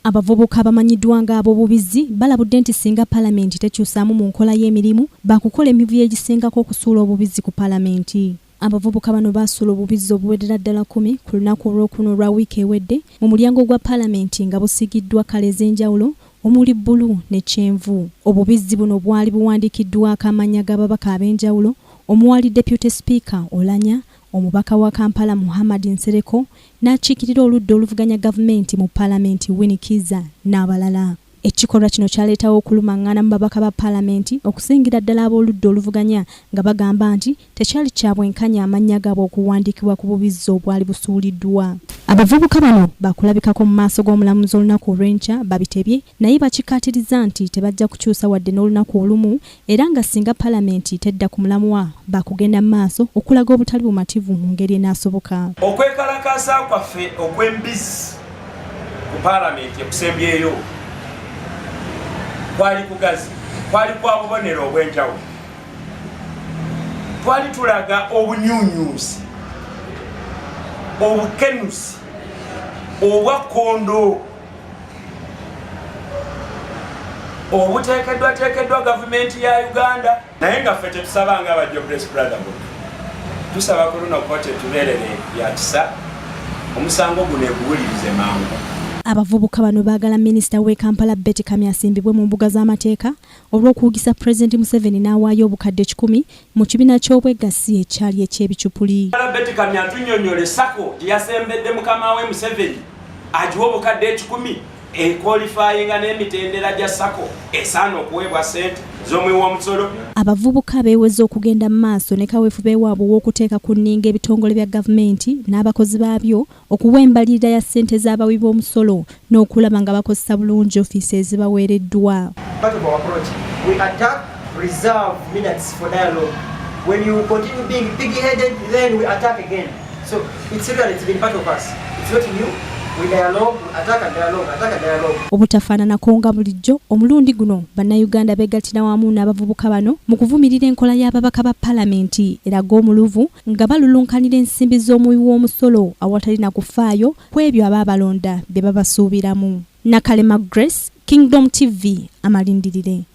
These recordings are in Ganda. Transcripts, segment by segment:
Abavubuka bamanyiddwa nga ab'obubizi balabudde nti singa Paalamenti tekyusaamu mu nkola y'emirimu bakukola emivuyo egisingako okusuula obubizi ku Paalamenti. Abavubuka bano baasuula obubizi obuwerera ddala 10 ku lunaku olw'okuna olwa wiiki ewedde mu mulyango gwa Paalamenti nga busiigiddwa kkala ez'enjawulo omuli bbulu ne kyenvu. Obubizi buno bwali buwandiikiddwako amannya g'ababaka ab'enjawulo omuwali Deputy Speaker Oulanyah, omubaka wa Kampala Muhammad Nsereko n'akiikirira oludda oluvuganya gavumenti mu Paalamenti Winnie Kiza n'abalala. Ekikolwa kino kyaleetawo okulumangana mu babaka ba Paalamenti okusingira ddala ab'oludda oluvuganya nga bagamba nti tekyali kya bwenkanya amannya gaabwe okuwandiikibwa ku bubizi obwali busuuliddwa. Abavubuka bano bakulabikako mu maaso g'omulamuzi olunaku olw'enkya babitebye naye bakikaatiriza nti tebajja kukyusa wadde n'olunaku olumu era nga singa Paalamenti tedda ku mulamwa bakugenda mu maaso okulaga obutali bumativu mu ngeri enaasoboka. Okwekalakaasa kwaffe okw'embizi ku Paalamenti ekusembyeyo kwali kugazi, kwali kwa bubonero obw'enjawulo. Twali tulaga obunyuunyuusi, obukenusi, obwakkondo obuteekeddwateekeddwa gavumenti ya Uganda. Naye nga ffe tetusaba nga aba Jobless Brotherhood. Tusaba ku luno kkooti etubeerere ya kisa, omusango guno eguwulirize mangu. Abavubuka bano baagala Minisita w'e Kampala Betty Kamya asimbibwe mu mbuga z'amateeka olw'okuwugisa Pulezidenti Museveni n'awaayo obukadde 10 mu kibiina ky'obwegassi ekyali eky'ebicupuli. Betty Kamya atunnyonnyola Sako gye yasembedde mukama we Museveni agiwa obukadde 10 ekwalifayinga n'emitendera gya Sako esaana okuweebwa ssente z'omuwi w'omusolo. Abavubuka beeweza okugenda mu maaso ne kaweefube waabwe w'okuteeka ku nninga ebitongole bya gavumenti n'abakozi baabyo okuwa embalirira ya ssente z'abawi b'omusolo n'okulaba nga bakozesa bulungi ofiisi ezibaweereddwa. When you continue being pig-headed, then we attack again. So it's been part of us. It's not new. We dialogue, attack and dialogue, attack and dialogue. Obutafaananako nga bulijjo omulundi guno bannayuganda beegattira wamu n'abavubuka bano mu kuvumirira enkola y'ababaka ba Paalamenti eraga omuluvu nga balulunkanira ensimbi z'omuwi w'omusolo awatali na kufaayo ku ebyo abaabalonda bye babasuubiramu. Nakalema Grace, Kingdom TV, amalindirire.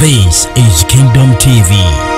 This is Kingdom TV.